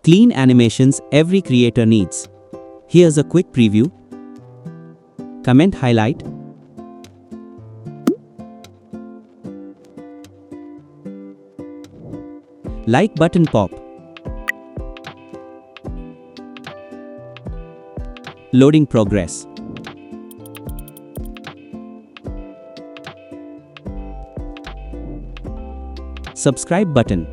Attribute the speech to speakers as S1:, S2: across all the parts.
S1: Clean animations every creator needs. Here's a quick preview. Comment highlight. Like button pop. Loading progress. Subscribe button.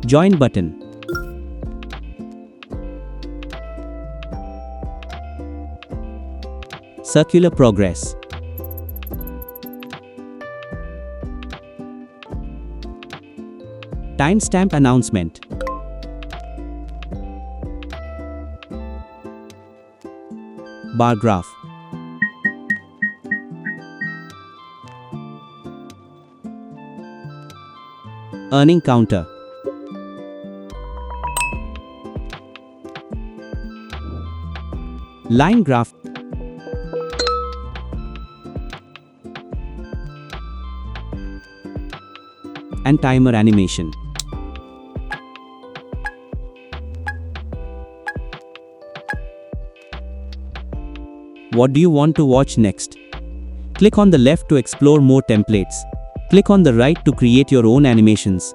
S1: Join button. Circular progress. Timestamp announcement. Bar graph. Earning counter. Line graph. And timer animation. What do you want to watch next? Click on the left to explore more templates. Click on the right to create your own animations.